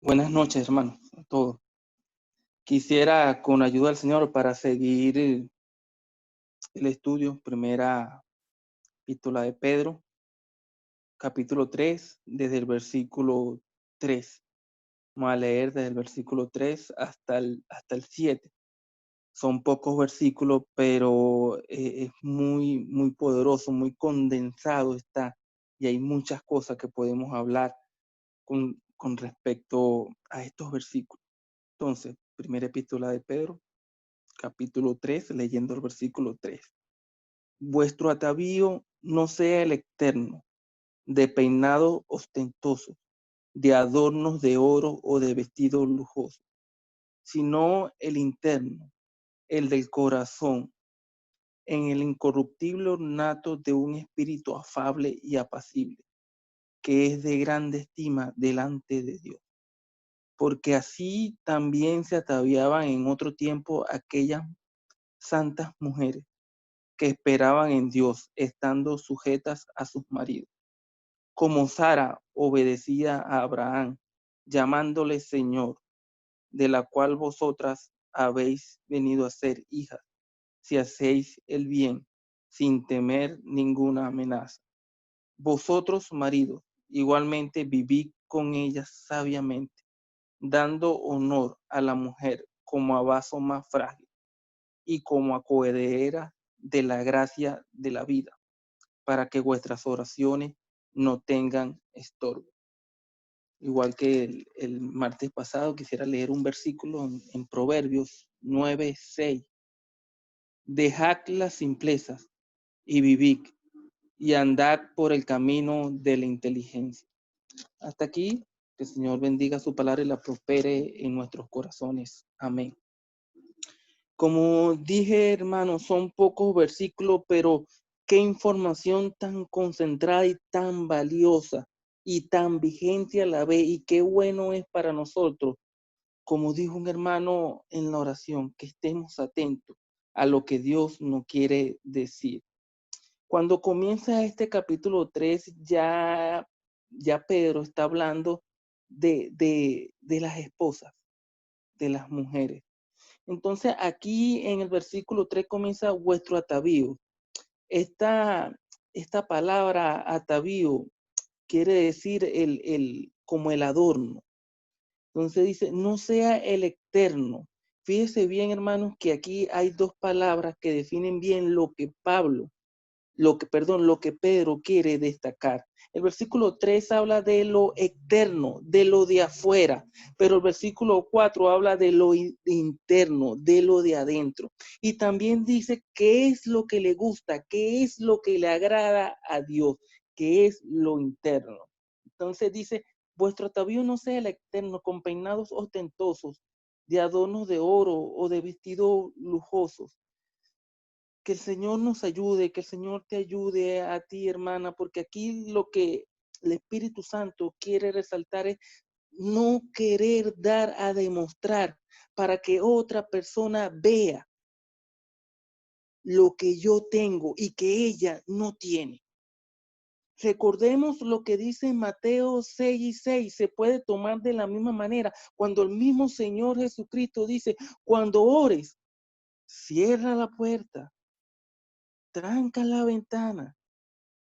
Buenas noches, hermanos, a todos. Quisiera, con ayuda del Señor, para seguir el estudio, primera epístola de Pedro, capítulo 3, desde el versículo 3. Vamos a leer desde el versículo 3 hasta el 7. Son pocos versículos, pero es muy poderoso, muy condensado está, y hay muchas cosas que podemos hablar con respecto a estos versículos. Entonces, primera epístola de Pedro, capítulo 3, leyendo el versículo 3. Vuestro atavío no sea el externo, de peinado ostentoso, de adornos de oro o de vestido lujoso, sino el interno, el del corazón, en el incorruptible ornato de un espíritu afable y apacible, que es de grande estima delante de Dios. Porque así también se ataviaban en otro tiempo aquellas santas mujeres que esperaban en Dios, estando sujetas a sus maridos. Como Sara obedecía a Abraham, llamándole Señor, de la cual vosotras habéis venido a ser hijas, si hacéis el bien, sin temer ninguna amenaza. Vosotros, maridos, igualmente vivid con ellas sabiamente, dando honor a la mujer como a vaso más frágil y como a coheredera de la gracia de la vida, para que vuestras oraciones no tengan estorbo. Igual que el martes pasado, quisiera leer un versículo en Proverbios 9:6. Dejad las simplezas y vivid, y andad por el camino de la inteligencia. Hasta aquí, que el Señor bendiga su palabra y la prospere en nuestros corazones. Amén. Como dije, hermano, son pocos versículos, pero qué información tan concentrada y tan valiosa y tan vigente a la vez, y qué bueno es para nosotros, como dijo un hermano en la oración, que estemos atentos a lo que Dios nos quiere decir. Cuando comienza este capítulo 3, ya Pedro está hablando de las esposas, de las mujeres. Entonces aquí en el versículo 3 comienza vuestro atavío. Esta, esta palabra atavío quiere decir como el adorno. Entonces dice, no sea el externo. Fíjese bien, hermanos, que aquí hay dos palabras que definen bien lo que Pedro quiere destacar. El versículo 3 habla de lo externo, de lo de afuera, pero el versículo 4 habla de lo interno, de lo de adentro. Y también dice qué es lo que le gusta, qué es lo que le agrada a Dios, qué es lo interno. Entonces dice, vuestro atavío no sea el externo, con peinados ostentosos, de adornos de oro o de vestidos lujosos. Que el Señor nos ayude, que el Señor te ayude a ti, hermana, porque aquí lo que el Espíritu Santo quiere resaltar es no querer dar a demostrar para que otra persona vea lo que yo tengo y que ella no tiene. Recordemos lo que dice Mateo 6:6, se puede tomar de la misma manera, cuando el mismo Señor Jesucristo dice, cuando ores, cierra la puerta, tranca la ventana,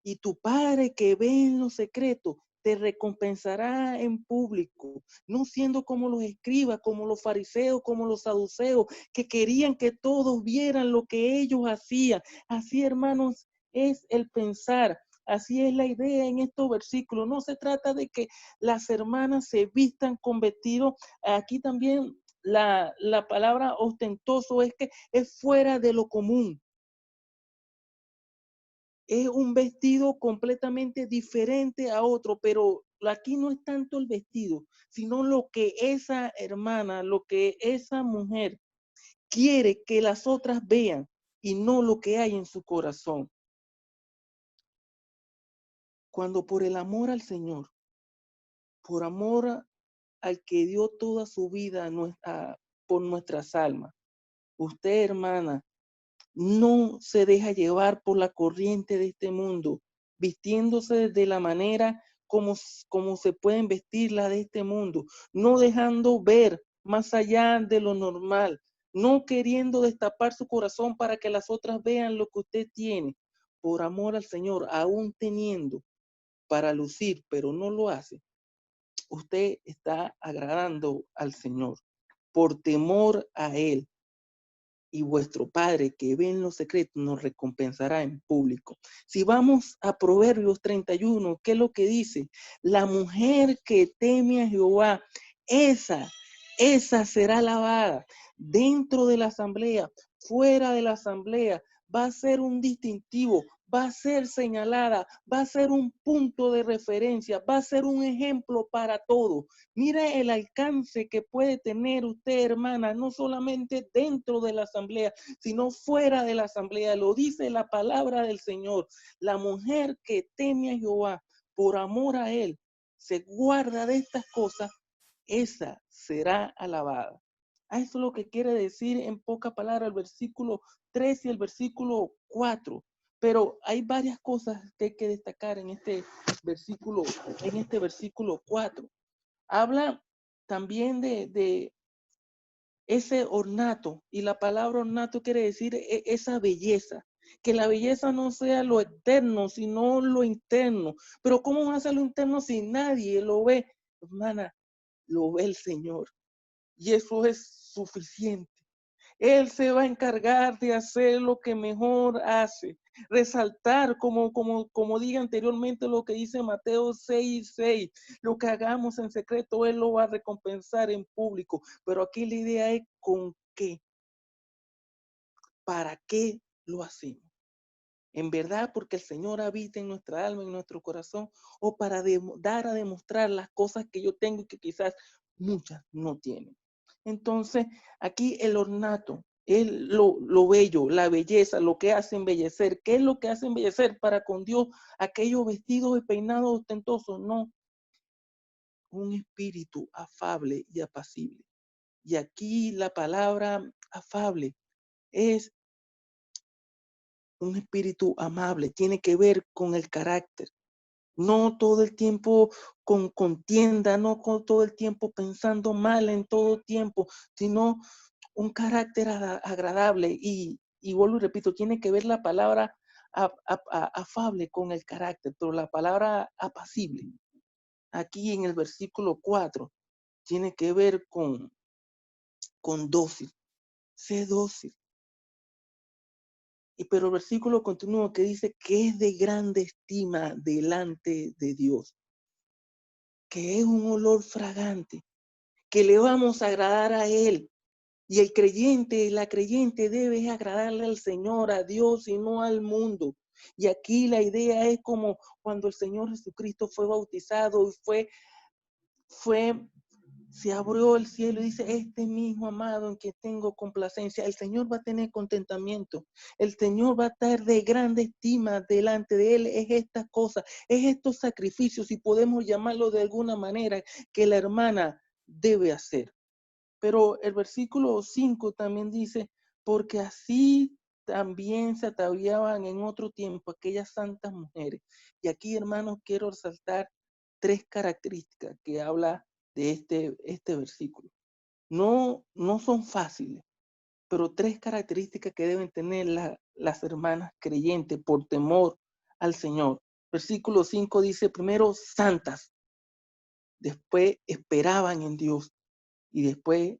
y tu Padre que ve en lo secreto te recompensará en público, no siendo como los escribas, como los fariseos, como los saduceos, que querían que todos vieran lo que ellos hacían. Así, hermanos, es el pensar. Así es la idea en estos versículos. No se trata de que las hermanas se vistan con vestidos. Aquí también la palabra ostentoso es que es fuera de lo común. Es un vestido completamente diferente a otro, pero aquí no es tanto el vestido, sino lo que esa hermana, lo que esa mujer quiere que las otras vean y no lo que hay en su corazón. Cuando por el amor al Señor, por amor al que dio toda su vida por nuestras almas, usted, hermana, no se deja llevar por la corriente de este mundo, vistiéndose de la manera como se pueden vestir las de este mundo, no dejando ver más allá de lo normal, no queriendo destapar su corazón para que las otras vean lo que usted tiene, por amor al Señor, aún teniendo para lucir, pero no lo hace. Usted está agradando al Señor por temor a Él. Y vuestro Padre que ve en lo secreto nos recompensará en público. Si vamos a Proverbios 31, ¿qué es lo que dice? La mujer que teme a Jehová, esa será alabada dentro de la asamblea, fuera de la asamblea, va a ser un distintivo, va a ser señalada, va a ser un punto de referencia, va a ser un ejemplo para todos. Mira el alcance que puede tener usted, hermana, no solamente dentro de la asamblea, sino fuera de la asamblea. Lo dice la palabra del Señor. La mujer que teme a Jehová por amor a Él, se guarda de estas cosas, esa será alabada. A eso es lo que quiere decir en pocas palabras el versículo 3 y el versículo 4. Pero hay varias cosas que hay que destacar en este versículo 4. Habla también de ese ornato, y la palabra ornato quiere decir esa belleza, que la belleza no sea lo externo, sino lo interno. Pero ¿cómo va a ser lo interno si nadie lo ve? Hermana, lo ve el Señor, y eso es suficiente. Él se va a encargar de hacer lo que mejor hace, resaltar, como dije anteriormente, lo que dice Mateo 6:6, lo que hagamos en secreto, Él lo va a recompensar en público. Pero aquí la idea es con qué, para qué lo hacemos. En verdad, porque el Señor habita en nuestra alma, en nuestro corazón, o para dar a demostrar las cosas que yo tengo y que quizás muchas no tienen. Entonces, aquí el ornato, es lo bello, la belleza, lo que hace embellecer. ¿Qué es lo que hace embellecer para con Dios? Aquellos vestidos y peinados ostentosos, no. Un espíritu afable y apacible. Y aquí la palabra afable es un espíritu amable, tiene que ver con el carácter. No todo el tiempo con contienda, no con todo el tiempo pensando mal en todo tiempo, sino un carácter agradable. Y vuelvo y repito, tiene que ver la palabra afable con el carácter, pero la palabra apacible, aquí en el versículo 4, tiene que ver con dócil. Sé dócil. Pero el versículo continúa que dice que es de grande estima delante de Dios, que es un olor fragante, que le vamos a agradar a Él. Y el creyente, la creyente debe agradarle al Señor, a Dios y no al mundo. Y aquí la idea es como cuando el Señor Jesucristo fue bautizado y se abrió el cielo y dice, este mismo amado en que tengo complacencia. El Señor va a tener contentamiento. El Señor va a estar de grande estima delante de Él. Es estas cosas, es estos sacrificios, si podemos llamarlo de alguna manera, que la hermana debe hacer. Pero el versículo 5 también dice, porque así también se ataviaban en otro tiempo aquellas santas mujeres. Y aquí, hermanos, quiero resaltar 3 características que habla de este versículo. No son fáciles, pero 3 características que deben tener las hermanas creyentes por temor al Señor. Versículo 5 dice, primero, santas, después esperaban en Dios y después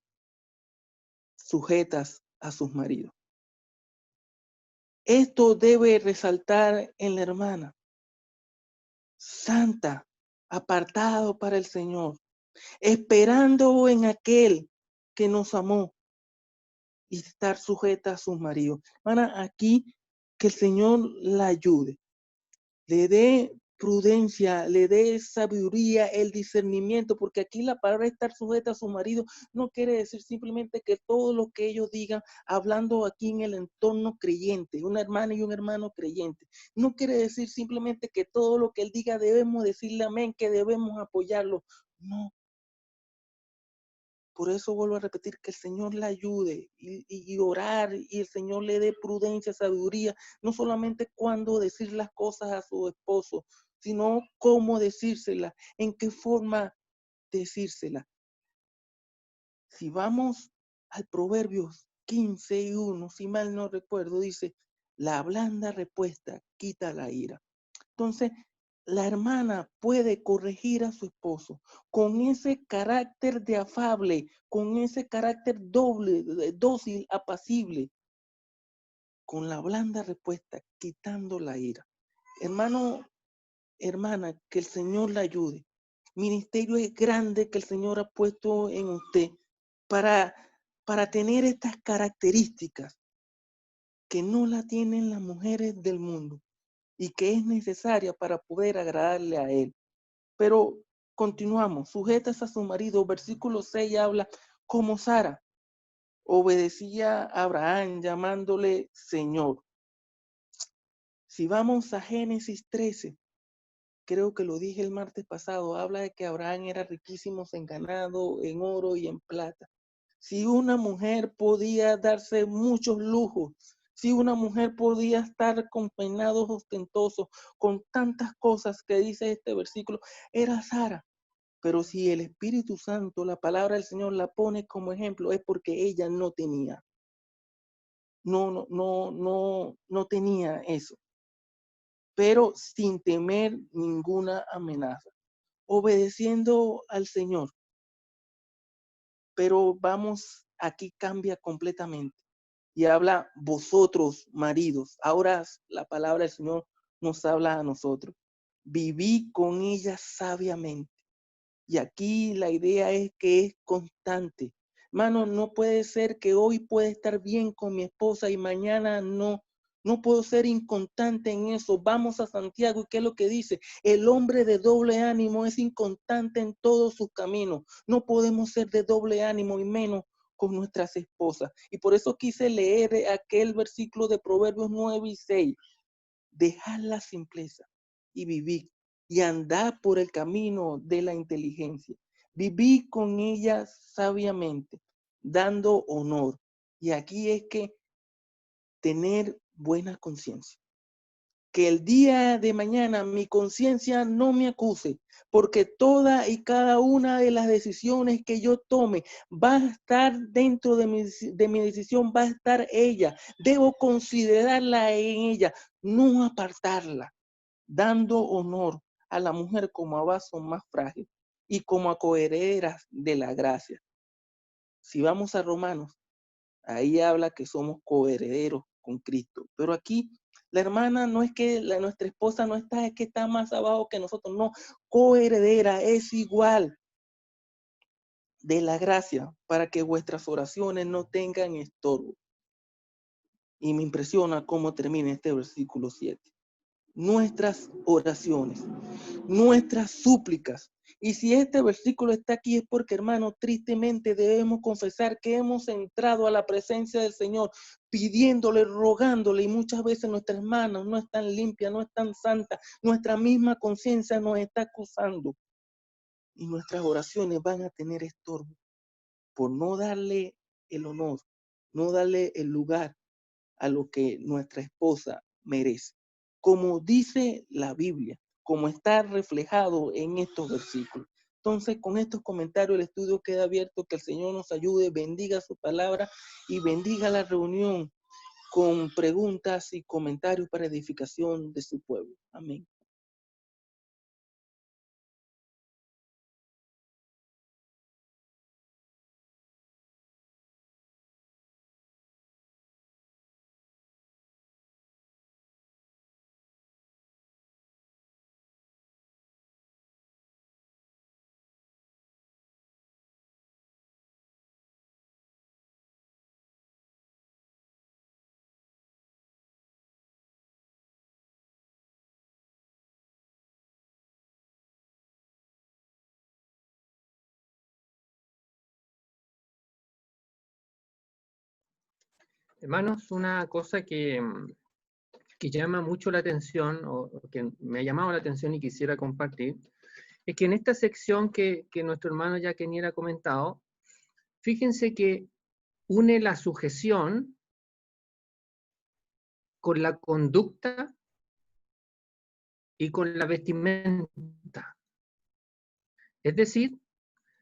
sujetas a sus maridos. Esto debe resaltar en la hermana. Santa, apartado para el Señor, esperando en aquel que nos amó y estar sujeta a sus maridos. Hermana, aquí que el Señor la ayude, le dé prudencia, le dé sabiduría, el discernimiento, porque aquí la palabra estar sujeta a su marido no quiere decir simplemente que todo lo que ellos digan, hablando aquí en el entorno creyente, una hermana y un hermano creyente, no quiere decir simplemente que todo lo que él diga debemos decirle amén, que debemos apoyarlo, no. Por eso vuelvo a repetir que el Señor le ayude y orar y el Señor le dé prudencia, sabiduría, no solamente cuando decir las cosas a su esposo, sino cómo decírsela, en qué forma decírsela. Si vamos al Proverbios 15:1, si mal no recuerdo, dice, la blanda respuesta quita la ira. Entonces, la hermana puede corregir a su esposo con ese carácter de afable, con ese carácter doble, dócil, apacible, con la blanda respuesta, quitando la ira. Hermano, hermana, que el Señor la ayude. Ministerio es grande que el Señor ha puesto en usted para, para tener estas características que no la tienen las mujeres del mundo y que es necesaria para poder agradarle a Él. Pero continuamos, sujetas a su marido. Versículo 6 habla como Sara obedecía a Abraham llamándole Señor. Si vamos a Génesis 13, creo que lo dije el martes pasado, habla de que Abraham era riquísimo en ganado, en oro y en plata. Si una mujer podía darse muchos lujos, si una mujer podía estar con peinados ostentosos, con tantas cosas que dice este versículo, era Sara. Pero si el Espíritu Santo, la palabra del Señor la pone como ejemplo, es porque ella no tenía. No tenía eso. Pero sin temer ninguna amenaza, obedeciendo al Señor. Pero vamos, aquí cambia completamente y habla vosotros, maridos. Ahora la palabra del Señor nos habla a nosotros. Viví con ella sabiamente. Y aquí la idea es que es constante. Hermano, no puede ser que hoy pueda estar bien con mi esposa y mañana no. No puedo ser inconstante en eso. Vamos a Santiago y ¿qué es lo que dice? El hombre de doble ánimo es inconstante en todos sus caminos. No podemos ser de doble ánimo y menos con nuestras esposas. Y por eso quise leer aquel versículo de Proverbios 9:6. Dejad la simpleza y vivid y andad por el camino de la inteligencia. Vivid con ella sabiamente, dando honor. Y aquí es que tener buena conciencia. Que el día de mañana mi conciencia no me acuse, porque toda y cada una de las decisiones que yo tome va a estar dentro de mi decisión, va a estar ella. Debo considerarla en ella, no apartarla, dando honor a la mujer como a vaso más frágil y como a coherederas de la gracia. Si vamos a Romanos, ahí habla que somos coherederos con Cristo. Pero aquí la hermana no es que nuestra esposa no está, es que está más abajo que nosotros. No, coheredera es igual de la gracia para que vuestras oraciones no tengan estorbo. Y me impresiona cómo termina este versículo 7. Nuestras oraciones, nuestras súplicas. Y si este versículo está aquí es porque, hermano, tristemente debemos confesar que hemos entrado a la presencia del Señor pidiéndole, rogándole, y muchas veces nuestras manos no están limpias, no están santas, nuestra misma conciencia nos está acusando. Y nuestras oraciones van a tener estorbo por no darle el honor, no darle el lugar a lo que nuestra esposa merece. Como dice la Biblia, como está reflejado en estos versículos. Entonces, con estos comentarios, el estudio queda abierto. Que el Señor nos ayude, bendiga su palabra y bendiga la reunión con preguntas y comentarios para edificación de su pueblo. Amén. Hermanos, una cosa que llama mucho la atención, o que me ha llamado la atención y quisiera compartir, es que en esta sección que nuestro hermano ya Keniel ha comentado, fíjense que une la sujeción con la conducta y con la vestimenta. Es decir,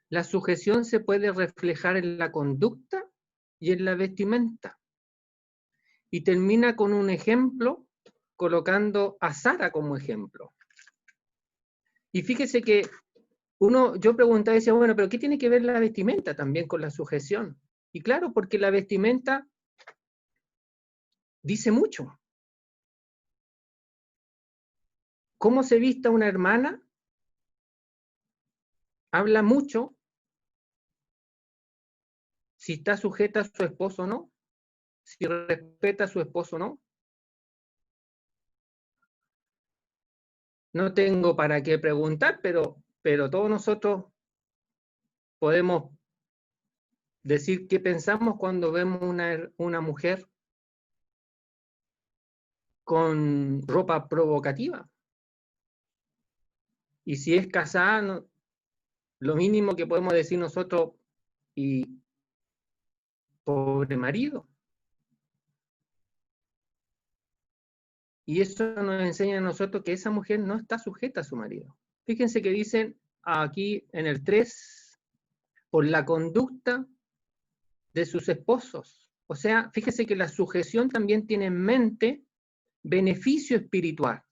la sujeción se puede reflejar en la conducta y en la vestimenta. Y termina con un ejemplo, colocando a Sara como ejemplo. Y fíjese que yo preguntaba y decía, bueno, pero ¿qué tiene que ver la vestimenta también con la sujeción? Y claro, porque la vestimenta dice mucho. Cómo se vista una hermana habla mucho si está sujeta a su esposo o no, si respeta a su esposo o no. No tengo para qué preguntar, pero todos nosotros podemos decir qué pensamos cuando vemos una mujer con ropa provocativa. Y si es casada, lo mínimo que podemos decir nosotros, y pobre marido. Y eso nos enseña a nosotros que esa mujer no está sujeta a su marido. Fíjense que dicen aquí en el 3, por la conducta de sus esposos. O sea, fíjese que la sujeción también tiene en mente beneficio espiritual,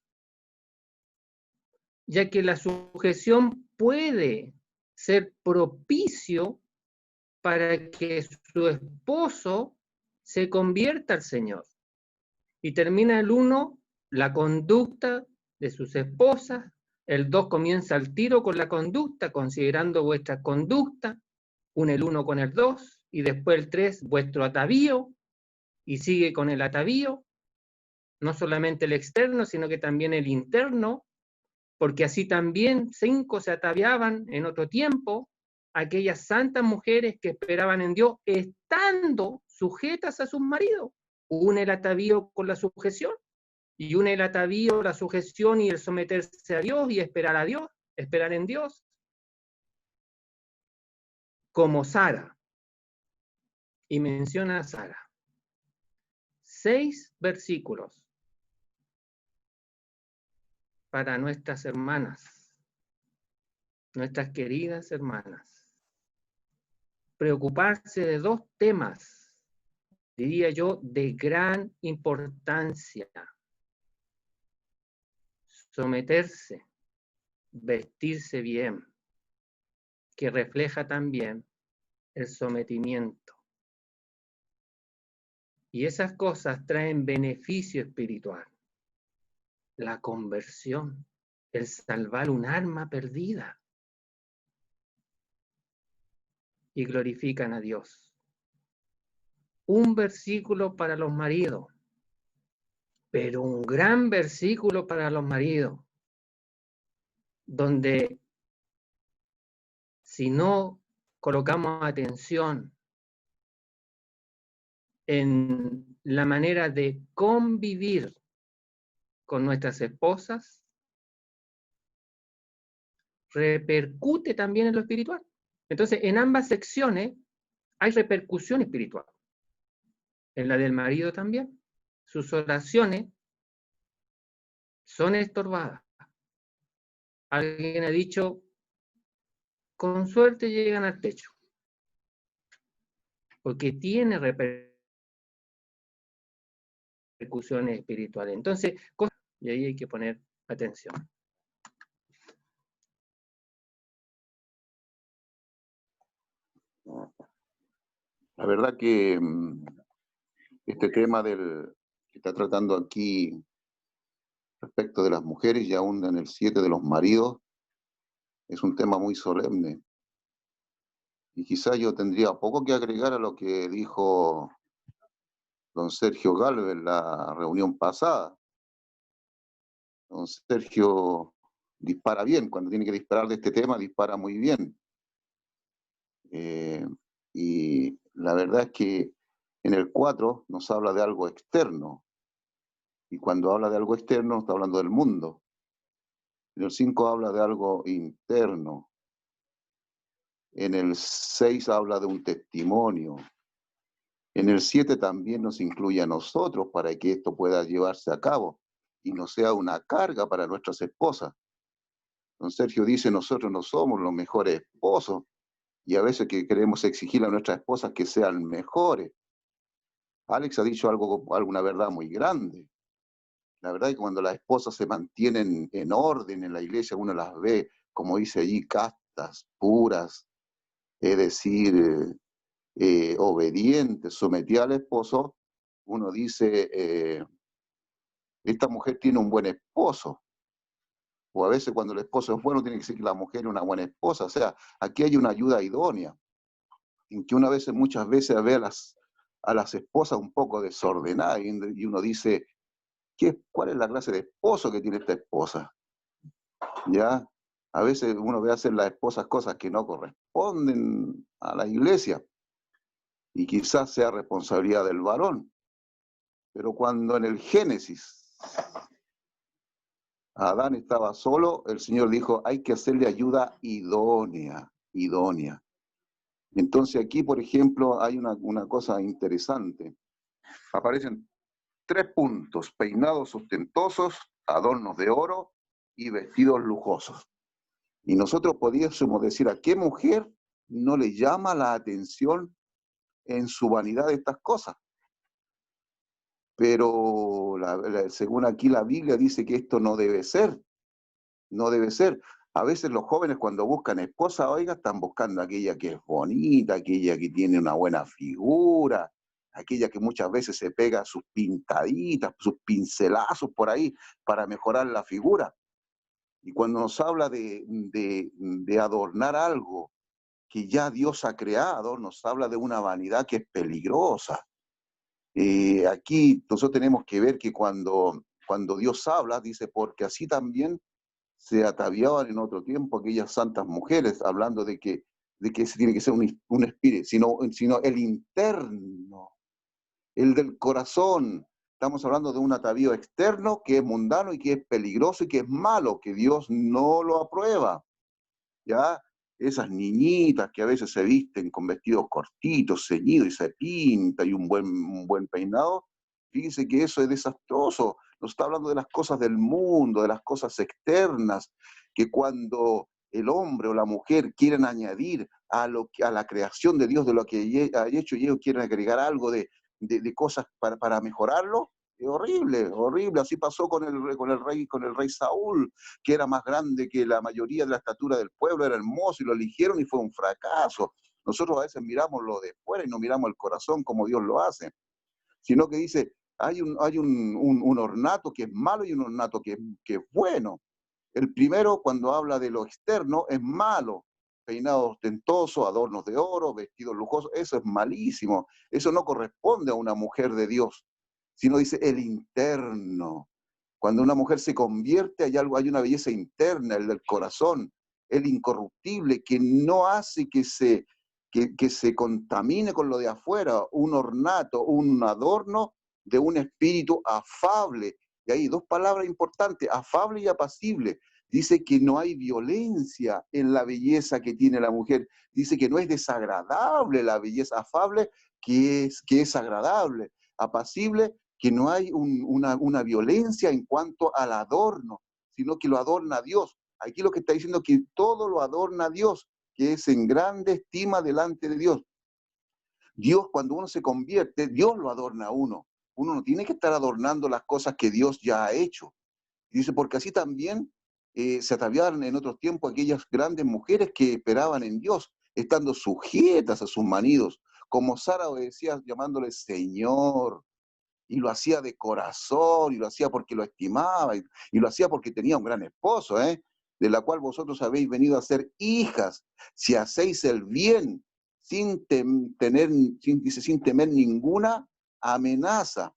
ya que la sujeción puede ser propicio para que su esposo se convierta al Señor. Y termina el 1, la conducta de sus esposas. El 2 comienza al tiro con la conducta, considerando vuestra conducta. Une el 1 con el 2, y después el 3, vuestro atavío, y sigue con el atavío, no solamente el externo, sino que también el interno, porque así también 5 se ataviaban en otro tiempo, aquellas santas mujeres que esperaban en Dios, estando sujetas a sus maridos. Une el atavío con la sujeción, y une el atavío, la sujeción y el someterse a Dios y esperar a Dios, esperar en Dios. Como Sara. Y menciona a Sara. 6 versículos para nuestras hermanas, nuestras queridas hermanas. Preocuparse de 2 temas, diría yo, de gran importancia. Someterse, vestirse bien, que refleja también el sometimiento. Y esas cosas traen beneficio espiritual. La conversión, el salvar un alma perdida. Y glorifican a Dios. Un versículo para los maridos, pero un gran versículo para los maridos, donde si no colocamos atención en la manera de convivir con nuestras esposas, repercute también en lo espiritual. Entonces, en ambas secciones hay repercusión espiritual. En la del marido también. Sus oraciones son estorbadas. Alguien ha dicho, con suerte llegan al techo. Porque tiene repercusiones espirituales. Entonces, y ahí hay que poner atención. La verdad que este tema que está tratando aquí respecto de las mujeres y aún en el 7 de los maridos es un tema muy solemne. Y quizá yo tendría poco que agregar a lo que dijo don Sergio Galvez en la reunión pasada. Don Sergio dispara bien, cuando tiene que disparar de este tema, dispara muy bien. Y la verdad es que en el 4 nos habla de algo externo. Y cuando habla de algo externo, está hablando del mundo. En el 5 habla de algo interno. En el 6 habla de un testimonio. En el 7 también nos incluye a nosotros para que esto pueda llevarse a cabo. y no sea una carga para nuestras esposas. Don Sergio dice, nosotros no somos los mejores esposos, y a veces que queremos exigir a nuestras esposas que sean mejores. Alex ha dicho alguna verdad muy grande. La verdad es que cuando las esposas se mantienen en orden en la iglesia, uno las ve, como dice allí, castas, puras, es decir, obedientes, sometidas al esposo. Uno dice, esta mujer tiene un buen esposo. O a veces cuando el esposo es bueno, tiene que decir que la mujer es una buena esposa. O sea, aquí hay una ayuda idónea, en que muchas veces ve a las esposas un poco desordenadas y uno dice, ¿cuál es la clase de esposo que tiene esta esposa? ¿Ya? A veces uno ve hacer las esposas cosas que no corresponden a la iglesia y quizás sea responsabilidad del varón. Pero cuando en el Génesis Adán estaba solo, el Señor dijo, hay que hacerle ayuda idónea, idónea. Entonces aquí, por ejemplo, hay una cosa interesante. Aparecen 3 puntos: peinados ostentosos, adornos de oro y vestidos lujosos. Y nosotros podríamos decir, ¿a qué mujer no le llama la atención en su vanidad estas cosas? Pero según aquí la Biblia dice que esto no debe ser, no debe ser. A veces los jóvenes cuando buscan esposa, oiga, están buscando aquella que es bonita, aquella que tiene una buena figura, aquella que muchas veces se pega sus pintaditas, sus pincelazos por ahí para mejorar la figura. Y cuando nos habla de adornar algo que ya Dios ha creado, nos habla de una vanidad que es peligrosa. Aquí nosotros tenemos que ver que cuando Dios habla, dice, porque así también se ataviaban en otro tiempo aquellas santas mujeres, hablando de que ese tiene que ser un espíritu, sino el interno, el del corazón. Estamos hablando de un atavío externo que es mundano y que es peligroso y que es malo, que Dios no lo aprueba. ¿Ya? Esas niñitas que a veces se visten con vestidos cortitos, ceñidos y se pinta y un buen peinado, fíjense que eso es desastroso. Nos está hablando de las cosas del mundo, de las cosas externas, que cuando el hombre o la mujer quieren añadir a la creación de Dios, de lo que ha hecho, y ellos quieren agregar algo de cosas para mejorarlo, es horrible, horrible. Así pasó con el rey Saúl, que era más grande que la mayoría de la estatura del pueblo, era hermoso y lo eligieron y fue un fracaso. Nosotros a veces miramos lo de fuera y no miramos el corazón como Dios lo hace, sino que dice, hay un ornato que es malo y un ornato que es bueno. El primero, cuando habla de lo externo, es malo. Peinados ostentosos, adornos de oro, vestidos lujosos, eso es malísimo. Eso no corresponde a una mujer de Dios, sino dice el interno. Cuando una mujer se convierte, hay una belleza interna, el del corazón, el incorruptible, que no hace que se contamine con lo de afuera, un ornato, un adorno de un espíritu afable. Y hay 2 palabras importantes, afable y apacible. Dice que no hay violencia en la belleza que tiene la mujer. Dice que no es desagradable la belleza, afable, que es agradable, apacible, que no hay una violencia en cuanto al adorno, sino que lo adorna Dios. Aquí lo que está diciendo es que todo lo adorna Dios, que es en grande estima delante de Dios. Dios, cuando uno se convierte, Dios lo adorna a uno. Uno no tiene que estar adornando las cosas que Dios ya ha hecho. Dice, porque así también se ataviaron en otros tiempos aquellas grandes mujeres que esperaban en Dios, estando sujetas a sus maridos, como Sara obedecía llamándole Señor, y lo hacía de corazón, y lo hacía porque lo estimaba, y lo hacía porque tenía un gran esposo, de la cual vosotros habéis venido a ser hijas, si hacéis el bien, sin temer ninguna amenaza.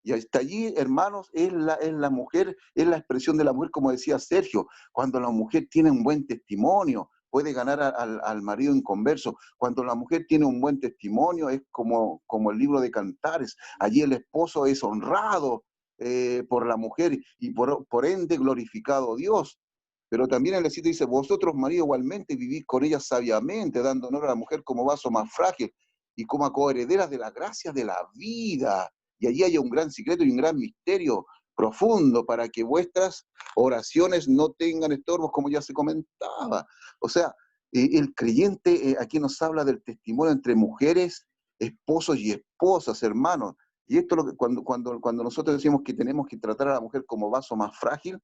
Y hasta allí, hermanos, es la mujer, es la expresión de la mujer, como decía Sergio, cuando la mujer tiene un buen testimonio, puede ganar al marido inconverso. Cuando la mujer tiene un buen testimonio, es como el libro de Cantares. Allí el esposo es honrado por la mujer y por ende glorificado Dios. Pero también en el 7 dice, vosotros, marido, igualmente vivís con ella sabiamente, dando honor a la mujer como vaso más frágil y como coherederas de la gracia de la vida. Y allí hay un gran secreto y un gran misterio, profundo, para que vuestras oraciones no tengan estorbos, como ya se comentaba. O sea, el creyente aquí nos habla del testimonio entre mujeres, esposos y esposas, hermanos. Y esto es lo que cuando nosotros decimos que tenemos que tratar a la mujer como vaso más frágil,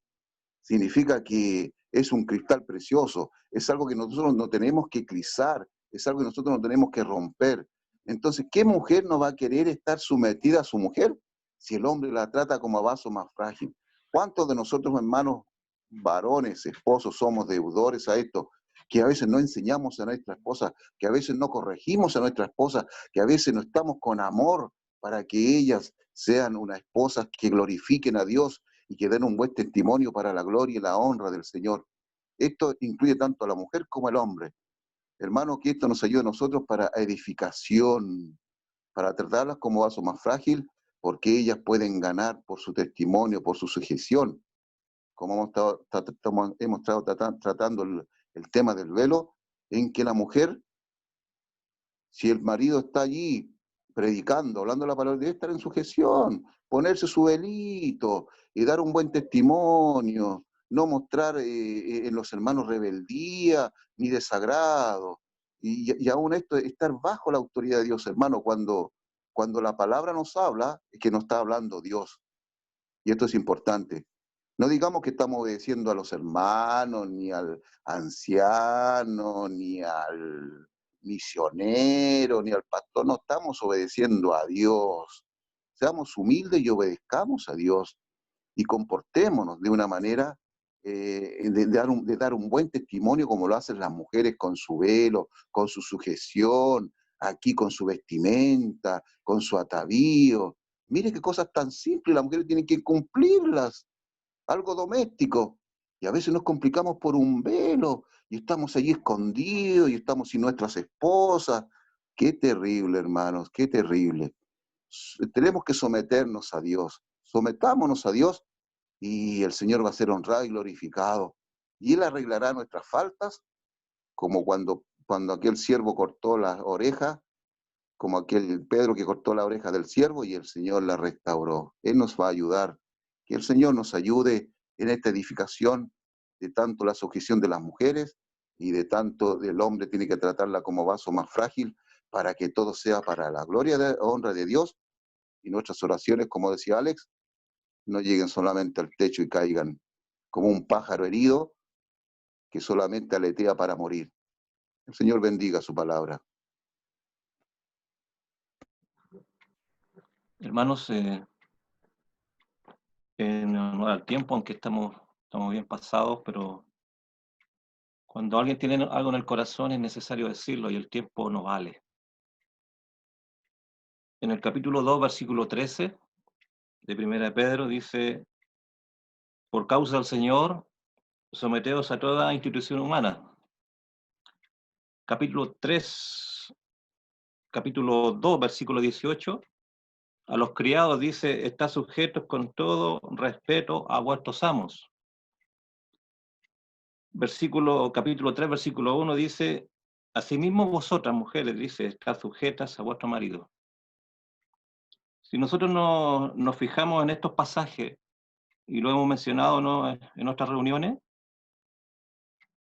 significa que es un cristal precioso, es algo que nosotros no tenemos que crisar, es algo que nosotros no tenemos que romper. Entonces, ¿qué mujer no va a querer estar sometida a su mujer si el hombre la trata como a vaso más frágil? ¿Cuántos de nosotros, hermanos, varones, esposos, somos deudores a esto? Que a veces no enseñamos a nuestra esposa, que a veces no corregimos a nuestra esposa, que a veces no estamos con amor para que ellas sean unas esposas que glorifiquen a Dios y que den un buen testimonio para la gloria y la honra del Señor. Esto incluye tanto a la mujer como al hombre. Hermano, que esto nos ayude a nosotros para edificación, para tratarlas como vaso más frágil, porque ellas pueden ganar por su testimonio, por su sujeción. Como hemos estado tratando el tema del velo, en que la mujer, si el marido está allí predicando, hablando la palabra, debe estar en sujeción, ponerse su velito y dar un buen testimonio, no mostrar en los hermanos rebeldía ni desagrado. Y aún esto, estar bajo la autoridad de Dios, hermano, cuando la palabra nos habla, es que nos está hablando Dios. Y esto es importante. No digamos que estamos obedeciendo a los hermanos, ni al anciano, ni al misionero, ni al pastor, no estamos obedeciendo a Dios. Seamos humildes y obedezcamos a Dios y comportémonos de una manera de dar un buen testimonio como lo hacen las mujeres con su velo, con su sujeción, aquí con su vestimenta, con su atavío. Mire qué cosas tan simples, las mujeres tienen que cumplirlas, algo doméstico. Y a veces nos complicamos por un velo y estamos allí escondidos y estamos sin nuestras esposas. Qué terrible, hermanos, qué terrible. Tenemos que someternos a Dios. Sometámonos a Dios y el Señor va a ser honrado y glorificado. Y Él arreglará nuestras faltas, como cuando aquel siervo cortó las orejas, como aquel Pedro que cortó la oreja del siervo y el Señor la restauró. Él nos va a ayudar. Que el Señor nos ayude en esta edificación de tanto la sujeción de las mujeres y de tanto el hombre tiene que tratarla como vaso más frágil para que todo sea para la gloria y honra de Dios y nuestras oraciones, como decía Alex, no lleguen solamente al techo y caigan como un pájaro herido que solamente aletea para morir. El Señor bendiga su palabra. Hermanos, en honor al tiempo, aunque estamos bien pasados, pero cuando alguien tiene algo en el corazón es necesario decirlo y el tiempo no vale. En el capítulo 2, versículo 13 de Primera de Pedro dice: por causa del Señor, someteos a toda institución humana. Capítulo 2, versículo 18, a los criados dice: estad sujetos con todo respeto a vuestros amos. Capítulo 3, versículo 1 dice: asimismo vosotras, mujeres, dice, estad sujetas a vuestro marido. Si nosotros nos fijamos en estos pasajes, y lo hemos mencionado, ¿no?, en otras reuniones,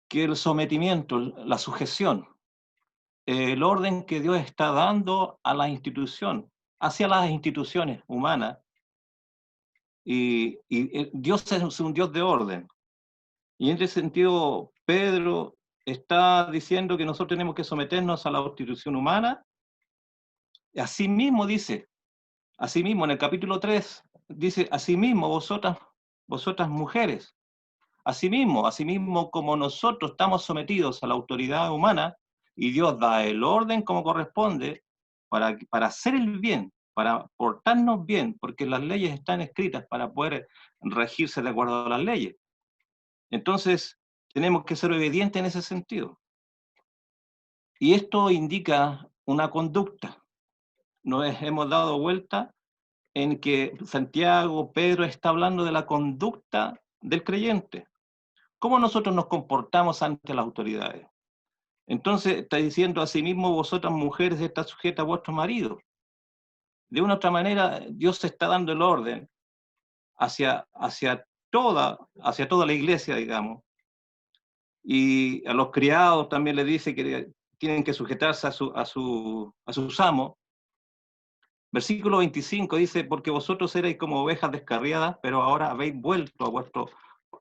que el sometimiento, la sujeción, el orden que Dios está dando a la institución, hacia las instituciones humanas, y Dios es un Dios de orden. Y en ese sentido, Pedro está diciendo que nosotros tenemos que someternos a la institución humana. Asimismo dice, asimismo en el capítulo 3, dice: asimismo vosotras mujeres, asimismo como nosotros estamos sometidos a la autoridad humana, y Dios da el orden como corresponde para hacer el bien, para portarnos bien, porque las leyes están escritas para poder regirse de acuerdo a las leyes. Entonces, tenemos que ser obedientes en ese sentido. Y esto indica una conducta. Nos hemos dado vuelta en que Santiago, Pedro está hablando de la conducta del creyente. ¿Cómo nosotros nos comportamos ante las autoridades? Entonces está diciendo: asimismo vosotras mujeres estad sujetas a vuestro marido. De una u otra manera, Dios está dando el orden hacia toda la iglesia, digamos. Y a los criados también le dice que tienen que sujetarse a sus amos. Versículo 25 dice, porque vosotros erais como ovejas descarriadas, pero ahora habéis vuelto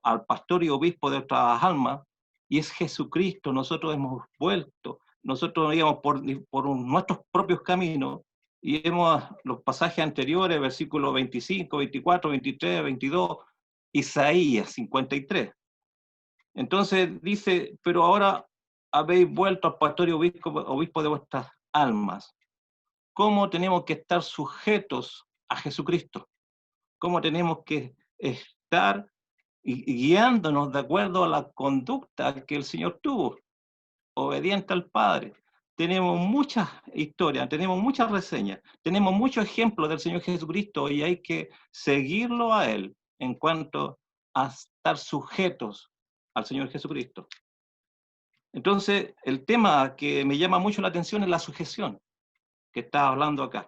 al pastor y obispo de vuestras almas, y es Jesucristo. Nosotros hemos vuelto, nosotros íbamos por nuestros propios caminos, y los pasajes anteriores, versículos 25, 24, 23, 22, Isaías 53. Entonces dice, pero ahora habéis vuelto al pastor y obispo de vuestras almas. ¿Cómo tenemos que estar sujetos a Jesucristo? ¿Cómo tenemos que estar guiándonos de acuerdo a la conducta que el Señor tuvo, obediente al Padre? Tenemos muchas historias, tenemos muchas reseñas, tenemos muchos ejemplos del Señor Jesucristo y hay que seguirlo a Él en cuanto a estar sujetos al Señor Jesucristo. Entonces, el tema que me llama mucho la atención es la sujeción que está hablando acá.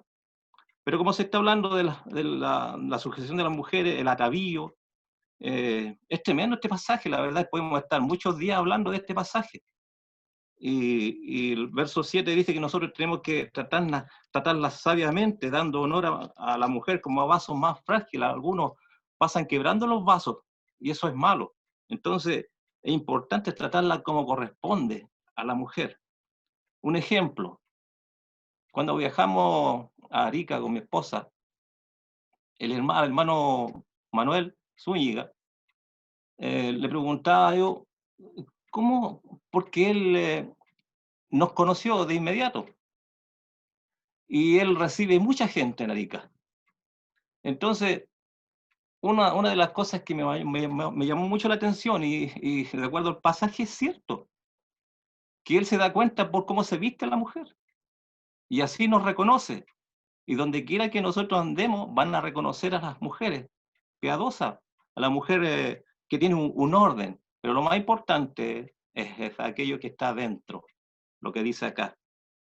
Pero como se está hablando de la sujeción de las mujeres, el atavío, es tremendo este pasaje, la verdad, podemos estar muchos días hablando de este pasaje. Y el verso 7 dice que nosotros tenemos que tratarlas sabiamente, dando honor a la mujer como a vasos más frágiles. Algunos pasan quebrando los vasos, y eso es malo. Entonces, es importante tratarla como corresponde a la mujer. Un ejemplo, cuando viajamos a Arica con mi esposa, el hermano Manuel Zúñiga, le preguntaba yo, ¿cómo? Porque él nos conoció de inmediato y él recibe mucha gente en Arica. Entonces, una de las cosas que me llamó mucho la atención y de acuerdo al pasaje es cierto, que él se da cuenta por cómo se viste la mujer y así nos reconoce. Y donde quiera que nosotros andemos, van a reconocer a las mujeres piadosas, a la mujer que tiene un orden. Pero lo más importante es aquello que está dentro, lo que dice acá,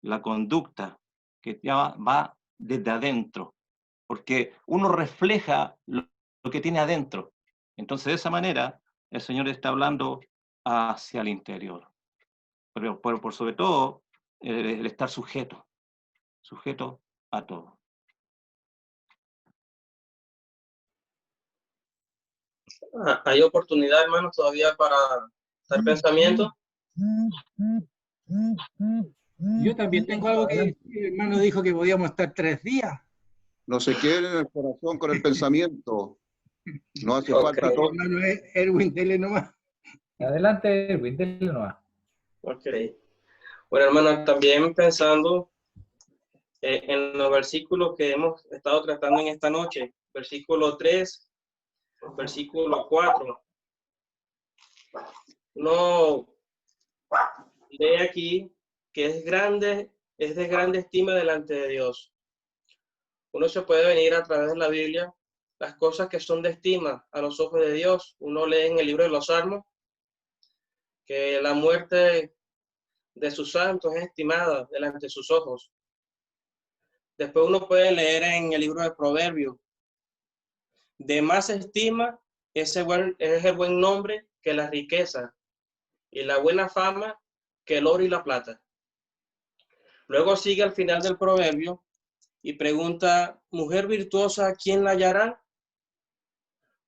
la conducta que ya va desde adentro, porque uno refleja lo que tiene adentro. Entonces, de esa manera, el Señor está hablando hacia el interior. Pero por sobre todo, el estar sujeto a todo. Hay oportunidad, hermanos, todavía para dar pensamiento. Yo también tengo algo que decir. El hermano dijo que podíamos estar 3 días. No se quede en el corazón con el pensamiento. No hace falta todo. Hermano Erwin, dele nomás. Adelante, Erwin, dele nomás. Ok. Bueno, hermano, también pensando en los versículos que hemos estado tratando en esta noche, versículo 3, versículo 4. Uno lee aquí que es de grande estima delante de Dios. Uno se puede venir a través de la Biblia las cosas que son de estima a los ojos de Dios. Uno lee en el libro de los Salmos que la muerte de sus santos es estimada delante de sus ojos. Después uno puede leer en el libro de Proverbios, de más estima es el buen nombre que la riqueza, y la buena fama que el oro y la plata. Luego sigue al final del proverbio y pregunta, mujer virtuosa, ¿quién la hallará?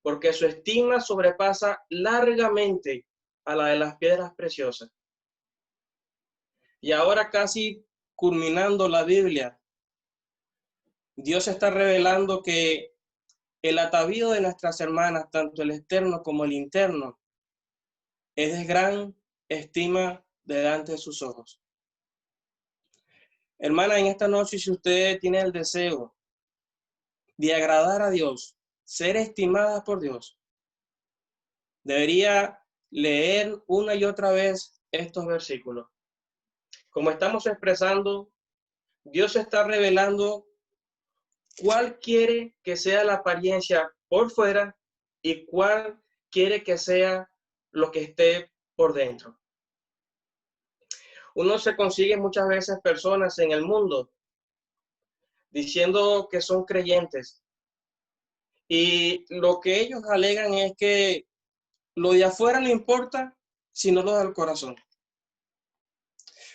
Porque su estima sobrepasa largamente a la de las piedras preciosas. Y ahora casi culminando la Biblia, Dios está revelando que el atavío de nuestras hermanas, tanto el externo como el interno, es de gran estima delante de sus ojos. Hermana, en esta noche, si usted tiene el deseo de agradar a Dios, ser estimada por Dios, debería leer una y otra vez estos versículos. Como estamos expresando, Dios está revelando cuál quiere que sea la apariencia por fuera y cuál quiere que sea lo que esté por dentro. Uno se consigue muchas veces personas en el mundo diciendo que son creyentes Y lo que ellos alegan es que lo de afuera no importa, sino lo del corazón.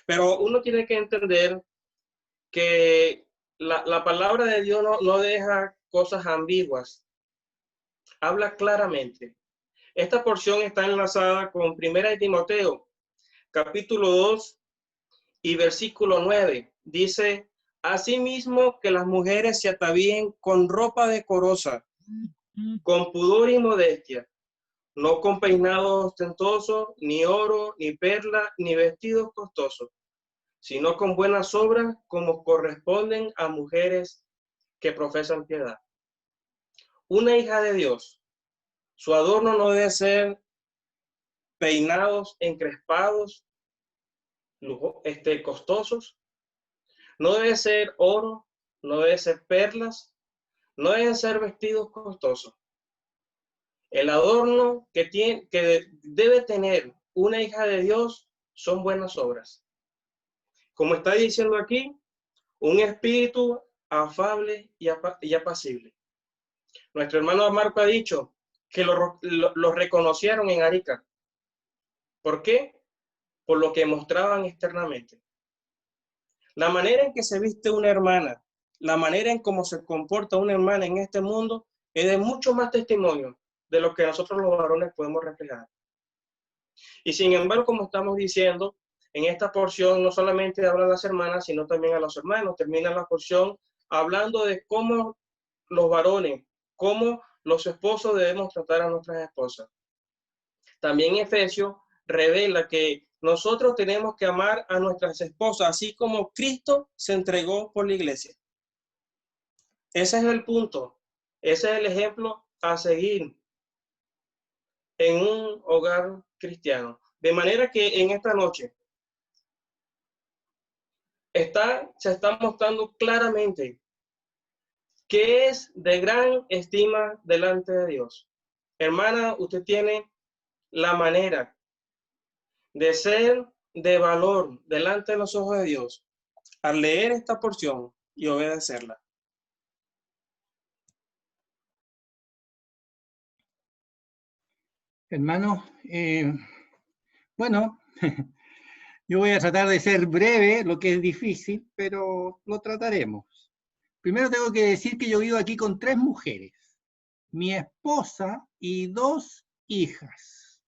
Pero uno tiene que entender que la palabra de Dios no deja cosas ambiguas. Habla claramente. Esta porción está enlazada con 1 Timoteo, capítulo 2 y versículo 9. Dice, asimismo que las mujeres se atavíen con ropa decorosa, con pudor y modestia, no con peinados ostentosos, ni oro, ni perla, ni vestidos costosos, sino con buenas obras como corresponden a mujeres que profesan piedad. Una hija de Dios, su adorno no debe ser peinados encrespados, costosos, no debe ser oro, no debe ser perlas, no deben ser vestidos costosos. El adorno que debe tener una hija de Dios son buenas obras. Como está diciendo aquí, un espíritu afable y apacible. Nuestro hermano Marco ha dicho que lo reconocieron en Arica. ¿Por qué? Por lo que mostraban externamente. La manera en que se viste una hermana, la manera en cómo se comporta una hermana en este mundo es de mucho más testimonio de lo que nosotros los varones podemos reflejar. Y sin embargo, como estamos diciendo, en esta porción no solamente hablan las hermanas, sino también a los hermanos. Termina la porción hablando de cómo los varones, cómo los esposos debemos tratar a nuestras esposas. También Efesios revela que nosotros tenemos que amar a nuestras esposas, así como Cristo se entregó por la iglesia. Ese es el punto, ese es el ejemplo a seguir en un hogar cristiano. De manera que en esta noche se está mostrando claramente que es de gran estima delante de Dios. Hermana, usted tiene la manera de ser de valor delante de los ojos de Dios al leer esta porción y obedecerla. Hermano, bueno, yo voy a tratar de ser breve, lo que es difícil, pero lo trataremos. Primero tengo que decir que yo vivo aquí con 3 mujeres, mi esposa y 2 hijas.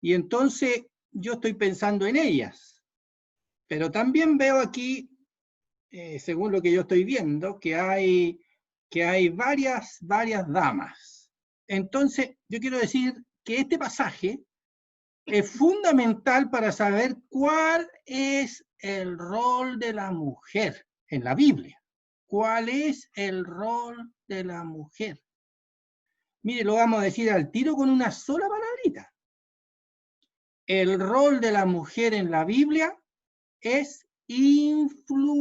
Y entonces yo estoy pensando en ellas, pero también veo aquí, según lo que yo estoy viendo, que hay varias damas. Entonces, yo quiero decir que este pasaje es fundamental para saber cuál es el rol de la mujer en la Biblia. ¿Cuál es el rol de la mujer? Mire, lo vamos a decir al tiro con una sola palabrita. El rol de la mujer en la Biblia es influencia.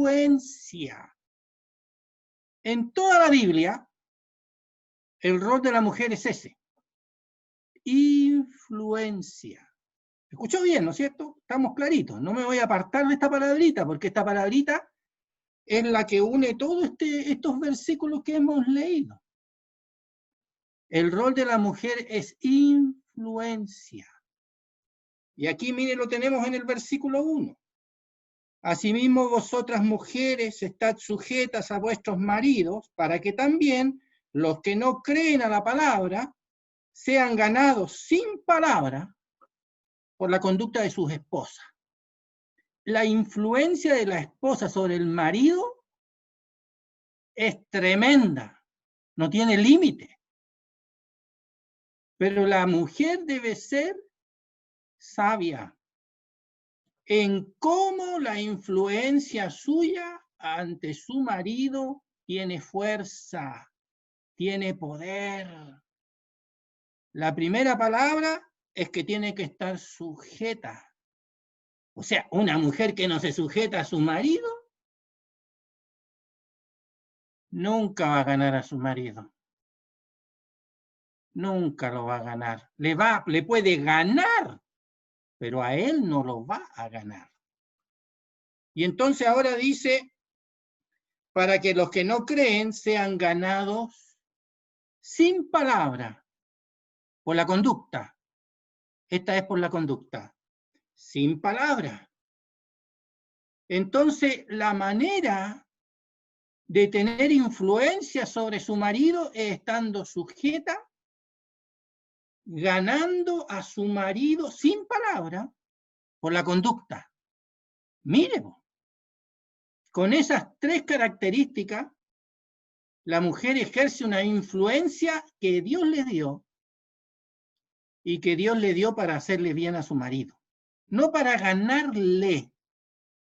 En toda la Biblia, el rol de la mujer es ese. Influencia. ¿Escuchó bien, no es cierto? Estamos claritos. No me voy a apartar de esta palabrita, porque esta palabrita es la que une todos estos versículos que hemos leído. El rol de la mujer es influencia. Y aquí, mire, lo tenemos en el versículo 1. Asimismo, vosotras mujeres, estad sujetas a vuestros maridos, para que también los que no creen a la palabra sean ganados sin palabra por la conducta de sus esposas. La influencia de la esposa sobre el marido es tremenda, no tiene límite. Pero la mujer debe ser sabia en cómo la influencia suya ante su marido tiene fuerza, tiene poder. La primera palabra es que tiene que estar sujeta. O sea, una mujer que no se sujeta a su marido nunca va a ganar a su marido. Nunca lo va a ganar. Le puede ganar, pero a él no lo va a ganar. Y entonces ahora dice, para que los que no creen sean ganados sin palabra, por la conducta. Esta es por la conducta, sin palabra. Entonces, la manera de tener influencia sobre su marido es estando sujeta, ganando a su marido sin palabra, por la conducta. Mire, con esas tres características, la mujer ejerce una influencia que Dios le dio y que Dios le dio para hacerle bien a su marido. No para ganarle,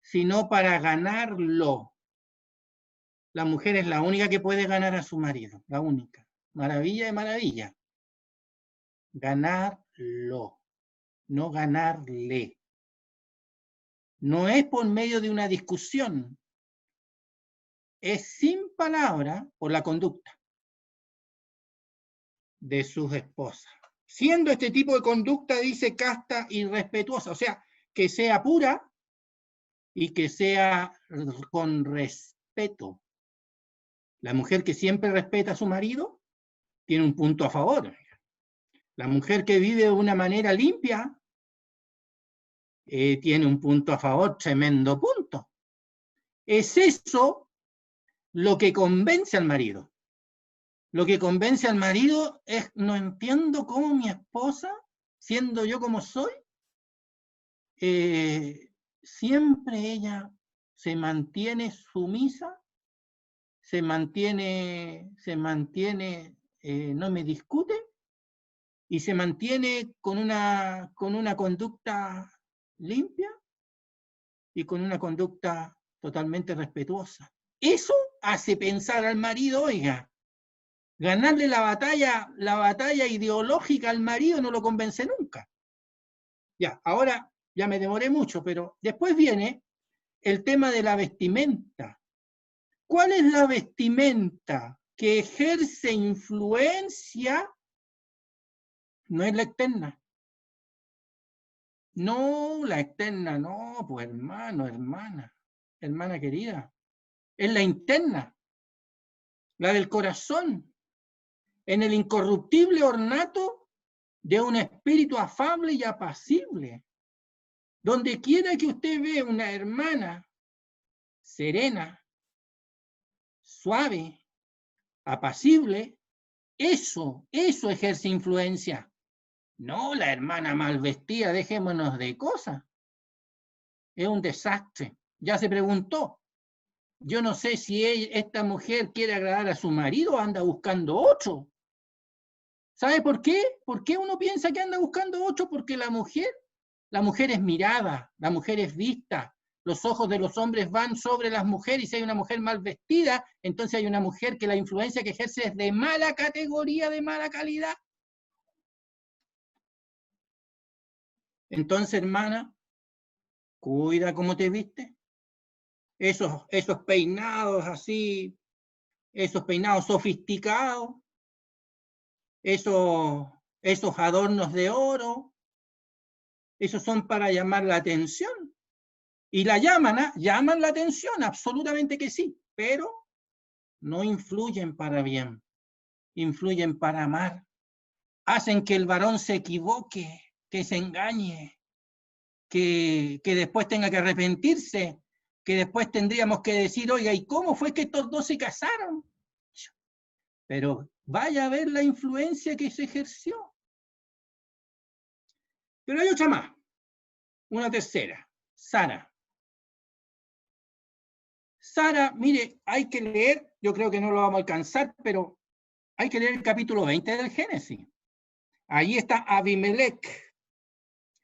sino para ganarlo. La mujer es la única que puede ganar a su marido, la única. Maravilla de maravilla. Ganarlo, no ganarle. No es por medio de una discusión, es sin palabra por la conducta de sus esposas. Siendo este tipo de conducta, dice, casta y respetuosa, o sea, que sea pura y que sea con respeto. La mujer que siempre respeta a su marido tiene un punto a favor. La mujer que vive de una manera limpia tiene un punto a favor, tremendo punto. Es eso lo que convence al marido. Lo que convence al marido es, no entiendo cómo mi esposa, siendo yo como soy, siempre ella se mantiene sumisa, se mantiene, no me discute, y se mantiene con una conducta limpia y con una conducta totalmente respetuosa. Eso hace pensar al marido, oiga, ganarle la batalla ideológica al marido no lo convence nunca. Ya, ahora ya me demoré mucho, pero después viene el tema de la vestimenta. ¿Cuál es la vestimenta que ejerce influencia? No es la externa. No, la externa, no, pues hermano, hermana querida. Es la interna, la del corazón, en el incorruptible ornato de un espíritu afable y apacible. Donde quiera que usted vea una hermana serena, suave, apacible, eso ejerce influencia. No la hermana mal vestida, dejémonos de cosas. Es un desastre. Ya se preguntó. Yo no sé si esta mujer quiere agradar a su marido o anda buscando otro. ¿Sabe por qué? ¿Por qué uno piensa que anda buscando otro? Porque la mujer es mirada, la mujer es vista. Los ojos de los hombres van sobre las mujeres y si hay una mujer mal vestida, entonces hay una mujer que la influencia que ejerce es de mala categoría, de mala calidad. Entonces, hermana, cuida cómo te viste. Esos peinados así, esos peinados sofisticados, esos adornos de oro, esos son para llamar la atención. Y la llaman la atención, absolutamente que sí, pero no influyen para bien, influyen para amar. Hacen que el varón se equivoque, que se engañe, que después tenga que arrepentirse, que después tendríamos que decir, oiga, ¿y cómo fue que estos dos se casaron? Pero vaya a ver la influencia que se ejerció. Pero hay otra más, una tercera, Sara. Sara, mire, hay que leer, yo creo que no lo vamos a alcanzar, pero hay que leer el capítulo 20 del Génesis. Ahí está Abimelech.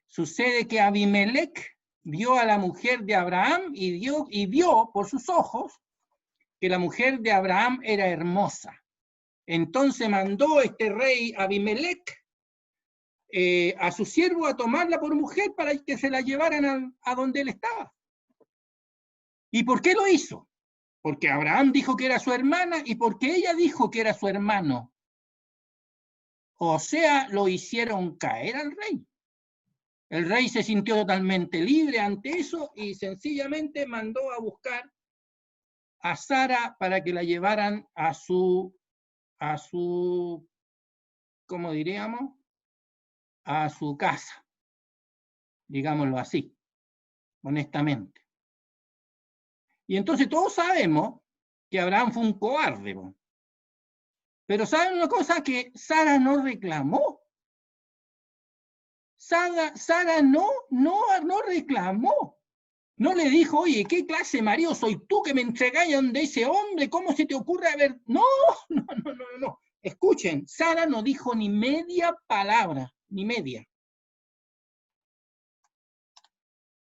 Sucede que Abimelech vio a la mujer de Abraham y vio por sus ojos que la mujer de Abraham era hermosa. Entonces mandó este rey Abimelech a su siervo a tomarla por mujer para que se la llevaran a donde él estaba. ¿Y por qué lo hizo? Porque Abraham dijo que era su hermana y porque ella dijo que era su hermano. O sea, lo hicieron caer al rey. El rey se sintió totalmente libre ante eso y sencillamente mandó a buscar a Sara para que la llevaran a su a su, ¿cómo diríamos? A su casa, digámoslo así, honestamente. Y entonces todos sabemos que Abraham fue un cobarde, ¿no? Pero ¿saben una cosa? Que Sara no reclamó. Sara no reclamó. No le dijo, oye, ¿qué clase de marido soy tú que me entregáis donde ese hombre? ¿Cómo se te ocurre haber...? No. Escuchen, Sara no dijo ni media palabra, ni media.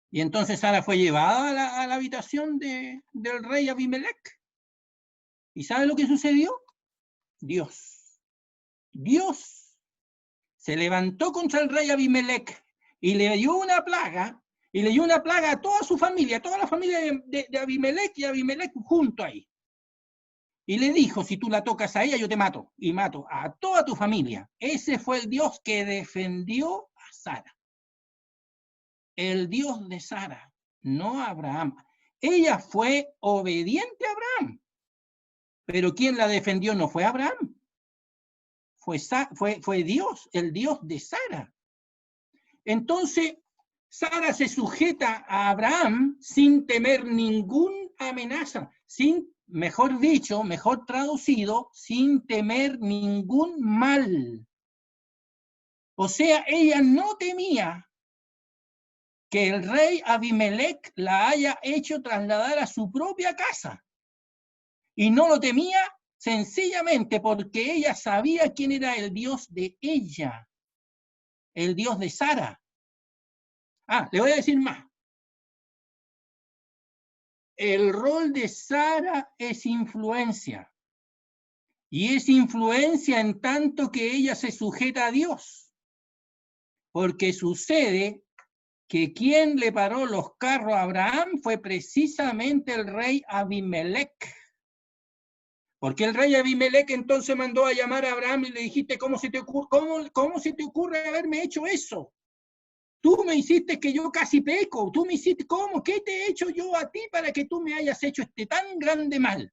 Y entonces Sara fue llevada a la habitación del rey Abimelech. ¿Y sabe lo que sucedió? Dios se levantó contra el rey Abimelech y le dio una plaga, a toda su familia, a toda la familia de Abimelech y Abimelech junto ahí. Y le dijo, si tú la tocas a ella, yo te mato, y mato a toda tu familia. Ese fue el Dios que defendió a Sara. El Dios de Sara, no a Abraham. Ella fue obediente a Abraham, pero quien la defendió no fue Abraham. Fue Dios, el Dios de Sara. Entonces, Sara se sujeta a Abraham sin temer ninguna amenaza, mejor dicho, mejor traducido, sin temer ningún mal. O sea, ella no temía que el rey Abimelech la haya hecho trasladar a su propia casa. Y no lo temía sencillamente porque ella sabía quién era el Dios de ella, el Dios de Sara. Le voy a decir más. El rol de Sara es influencia. Y es influencia en tanto que ella se sujeta a Dios. Porque sucede que quien le paró los carros a Abraham fue precisamente el rey Abimelech. Porque el rey Abimelech entonces mandó a llamar a Abraham y le dijiste, ¿cómo se te ocurre haberme hecho eso? Tú me hiciste que yo casi peco, tú me hiciste, ¿cómo? ¿Qué te he hecho yo a ti para que tú me hayas hecho este tan grande mal?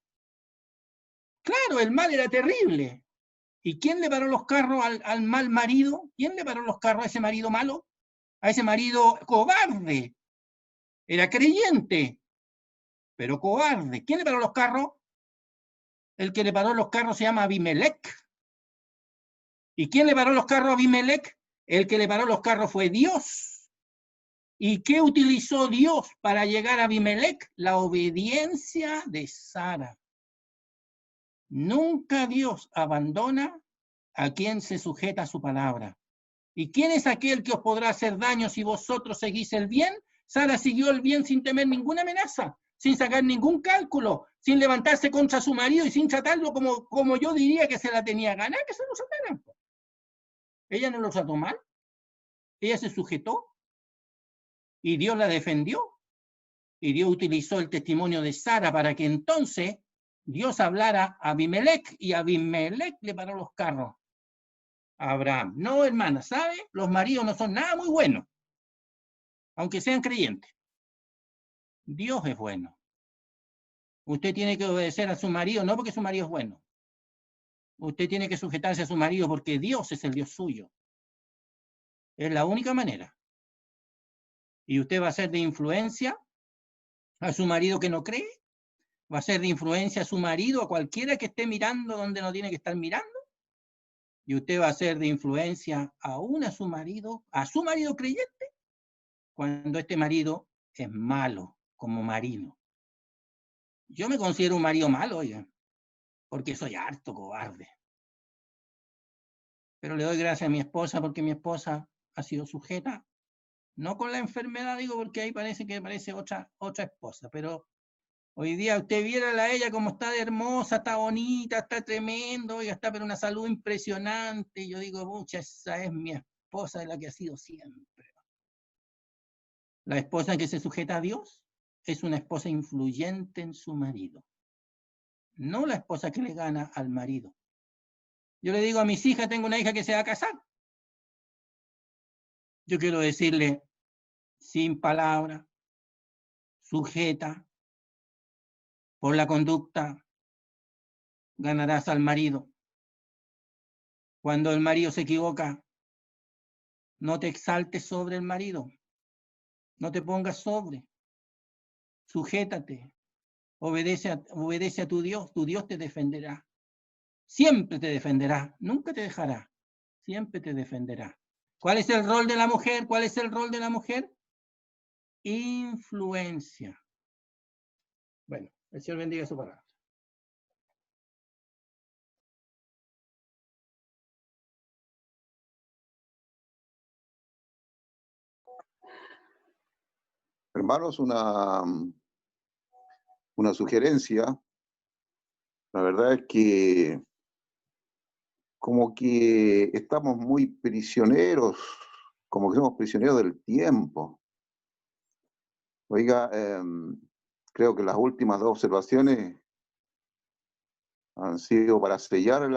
Claro, el mal era terrible. ¿Y quién le paró los carros al mal marido? ¿Quién le paró los carros a ese marido malo? A ese marido cobarde. Era creyente, pero cobarde. ¿Quién le paró los carros? El que le paró los carros se llama Abimelech. ¿Y quién le paró los carros a Abimelech? El que le paró los carros fue Dios. ¿Y qué utilizó Dios para llegar a Abimelech? La obediencia de Sara. Nunca Dios abandona a quien se sujeta a su palabra. ¿Y quién es aquel que os podrá hacer daño si vosotros seguís el bien? Sara siguió el bien sin temer ninguna amenaza, sin sacar ningún cálculo, sin levantarse contra su marido y sin tratarlo como yo diría que se la tenía ganas que se lo trataran. Ella no lo trató mal, ella se sujetó y Dios la defendió y Dios utilizó el testimonio de Sara para que entonces Dios hablara a Abimelech y Abimelech le paró los carros a Abraham. No, hermana, ¿sabe? Los maridos no son nada muy buenos, aunque sean creyentes. Dios es bueno. Usted tiene que obedecer a su marido, no porque su marido es bueno. Usted tiene que sujetarse a su marido porque Dios es el Dios suyo. Es la única manera. Y usted va a ser de influencia a su marido que no cree, va a ser de influencia a su marido, a cualquiera que esté mirando donde no tiene que estar mirando, y usted va a ser de influencia aún a su marido creyente, cuando este marido es malo como marido. Yo me considero un marido malo, oiga, porque soy harto cobarde. Pero le doy gracias a mi esposa porque mi esposa ha sido sujeta, no con la enfermedad, digo, porque ahí parece otra esposa, pero hoy día usted viera a ella como está de hermosa, está bonita, está tremendo, oiga, está pero una salud impresionante, y yo digo, mucha, esa es mi esposa, de la que ha sido siempre. La esposa que se sujeta a Dios es una esposa influyente en su marido, no la esposa que le gana al marido. Yo le digo a mis hijas, tengo una hija que se va a casar. Yo quiero decirle, sin palabra, sujeta, por la conducta, ganarás al marido. Cuando el marido se equivoca, no te exaltes sobre el marido. No te pongas sobre. Sujétate. Obedece a tu Dios te defenderá. Siempre te defenderá, nunca te dejará. Siempre te defenderá. ¿Cuál es el rol de la mujer? ¿Cuál es el rol de la mujer? Influencia. Bueno, el Señor bendiga su palabra. Hermanos, una sugerencia. La verdad es que como que estamos muy prisioneros, como que somos prisioneros del tiempo. Oiga, creo que las últimas dos observaciones han sido para sellar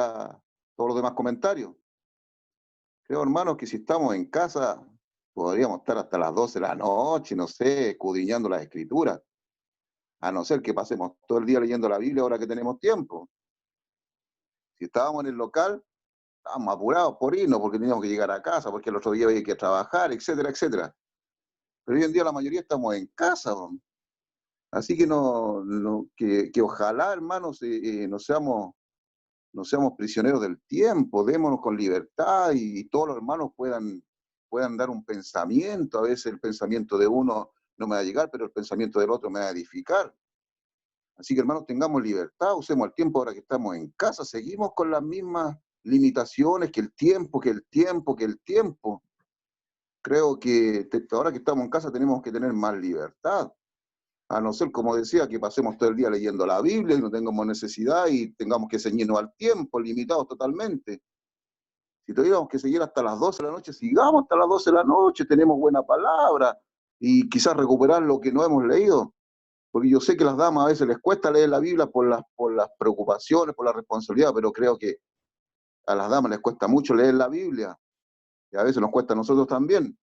todos los demás comentarios. Creo, hermanos, que si estamos en casa, podríamos estar hasta las 12 de la noche, no sé, escudriñando las escrituras, a no ser que pasemos todo el día leyendo la Biblia ahora que tenemos tiempo. Si estábamos en el local, estábamos apurados por irnos porque teníamos que llegar a casa, porque el otro día había que trabajar, etcétera, etcétera. Pero hoy en día la mayoría estamos en casa, ¿no? Así que, que ojalá, hermanos, no seamos prisioneros del tiempo, démonos con libertad y todos los hermanos puedan dar un pensamiento. A veces el pensamiento de uno no me va a llegar, pero el pensamiento del otro me va a edificar. Así que, hermanos, tengamos libertad, usemos el tiempo ahora que estamos en casa, seguimos con las mismas limitaciones, que el tiempo. Creo que ahora que estamos en casa tenemos que tener más libertad. A no ser, como decía, que pasemos todo el día leyendo la Biblia y no tengamos necesidad y tengamos que ceñirnos al tiempo, limitados totalmente. Si tuviéramos que seguir hasta las 12 de la noche, sigamos hasta las 12 de la noche, tenemos buena palabra y quizás recuperar lo que no hemos leído. Porque yo sé que a las damas a veces les cuesta leer la Biblia por las preocupaciones, por la responsabilidad, pero creo que a las damas les cuesta mucho leer la Biblia y a veces nos cuesta a nosotros también.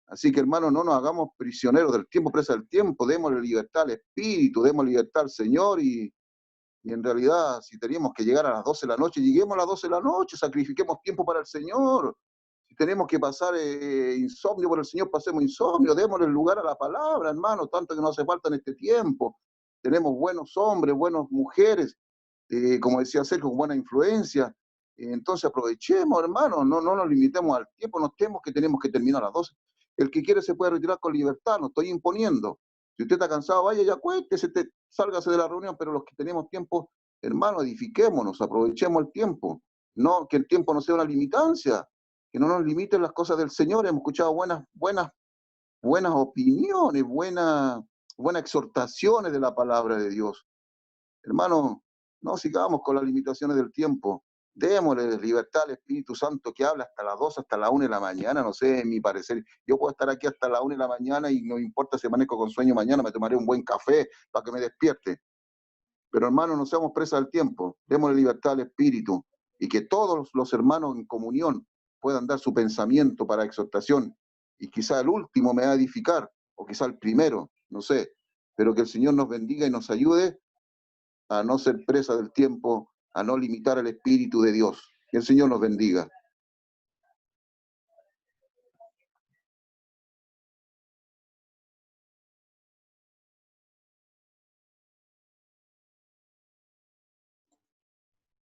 Así que, hermanos, no nos hagamos prisioneros del tiempo, presa del tiempo, démosle libertad al Espíritu, démosle libertad al Señor y en realidad, si teníamos que llegar a las 12 de la noche, lleguemos a las 12 de la noche, sacrifiquemos tiempo para el Señor. Si tenemos que pasar insomnio por el Señor, pasemos insomnio, démosle el lugar a la palabra, hermano, tanto que nos hace falta en este tiempo. Tenemos buenos hombres, buenas mujeres, como decía Sergio, con buena influencia. Entonces aprovechemos, hermano, no nos limitemos al tiempo, no tenemos que terminar a las 12. El que quiere se puede retirar con libertad, no estoy imponiendo. Si usted está cansado, vaya y acuéstese, sálgase de la reunión, pero los que tenemos tiempo, hermano, edifiquémonos, aprovechemos el tiempo. No, que el tiempo no sea una limitancia, que no nos limiten las cosas del Señor. Hemos escuchado buenas opiniones, buenas exhortaciones de la palabra de Dios. Hermano, no sigamos con las limitaciones del tiempo. Démosle libertad al Espíritu Santo que habla hasta las 2, hasta la 1 de la mañana, no sé, en mi parecer. Yo puedo estar aquí hasta la 1 de la mañana y no importa si amanezco con sueño mañana, me tomaré un buen café para que me despierte. Pero, hermano, no seamos presas del tiempo. Démosle libertad al Espíritu y que todos los hermanos en comunión puedan dar su pensamiento para exhortación. Y quizá el último me va a edificar, o quizá el primero, no sé. Pero que el Señor nos bendiga y nos ayude a no ser presa del tiempo, a no limitar el Espíritu de Dios. Que el Señor nos bendiga.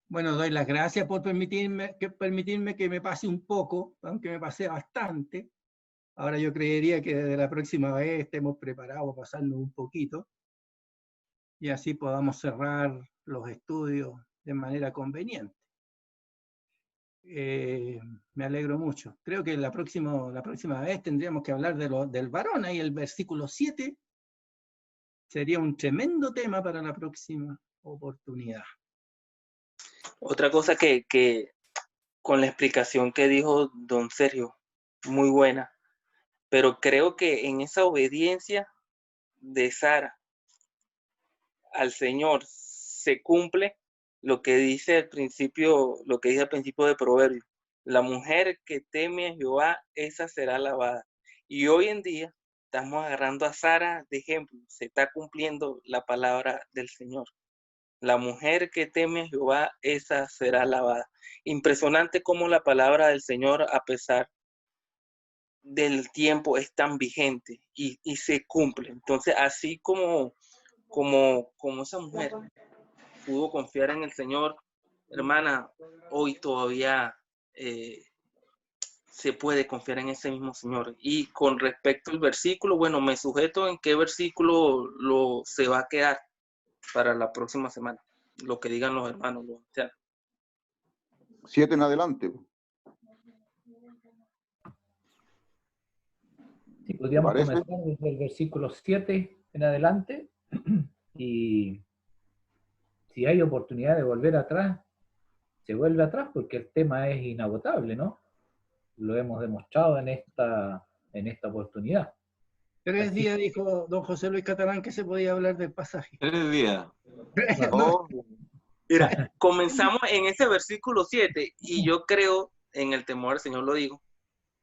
Bueno, doy las gracias por permitirme que me pase un poco, aunque me pasé bastante. Ahora yo creería que desde la próxima vez estemos preparados para pasarnos un poquito y así podamos cerrar los estudios de manera conveniente. Me alegro mucho. Creo que la próxima vez tendríamos que hablar del varón, ahí el versículo 7 sería un tremendo tema para la próxima oportunidad. Otra cosa que con la explicación que dijo don Sergio, muy buena, pero creo que en esa obediencia de Sara al Señor se cumple lo que dice al principio, lo que dice al principio de Proverbios. La mujer que teme a Jehová, esa será alabada. Y hoy en día estamos agarrando a Sara de ejemplo, se está cumpliendo la palabra del Señor. La mujer que teme a Jehová, esa será alabada. Impresionante cómo la palabra del Señor, a pesar del tiempo, es tan vigente y se cumple. Entonces, así como esa mujer pudo confiar en el Señor, hermana, hoy todavía se puede confiar en ese mismo Señor. Y con respecto al versículo, bueno, me sujeto en qué versículo se va a quedar para la próxima semana, lo que digan los hermanos, los ancianos. 7 en adelante. Sí, podríamos parece? comenzar desde el versículo 7 en adelante, y si hay oportunidad de volver atrás, se vuelve atrás, porque el tema es inagotable, ¿no? Lo hemos demostrado en esta oportunidad. 3 Así días dijo don José Luis Catalán que se podía hablar del pasaje. 3 días. No, Mira, comenzamos en ese versículo 7 y yo creo, en el temor al Señor lo digo,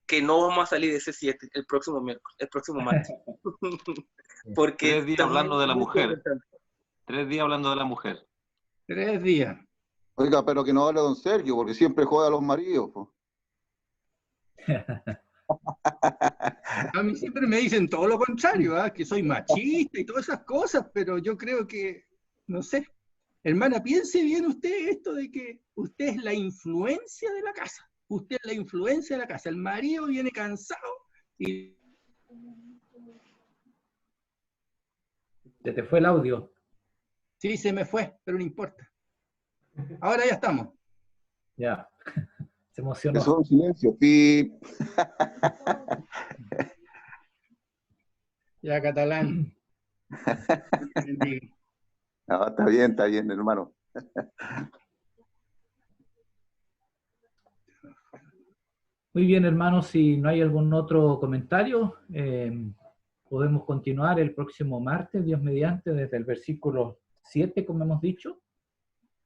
que no vamos a salir de ese 7 el próximo miércoles, el próximo martes. Porque 3 días también hablando de la muy mujer. interesante. 3 días hablando de la mujer. 3 días. Oiga, pero que no hable don Sergio, porque siempre juega a los maridos. Po. A mí siempre me dicen todo lo contrario, ¿ah? Que soy machista y todas esas cosas, pero yo creo que, no sé, hermana, piense bien usted esto de que usted es la influencia de la casa. Usted es la influencia de la casa. El marido viene cansado y... Se te fue el audio. Sí, se me fue, pero no importa. Ahora ya estamos. Ya. Se emocionó. Eso es un silencio. Pip. Ya, Catalán. No, está bien, hermano. Muy bien, hermanos, si no hay algún otro comentario, podemos continuar el próximo martes, Dios mediante, desde el versículo 7, como hemos dicho.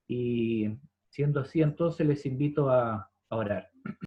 Y siendo así, entonces les invito a orar.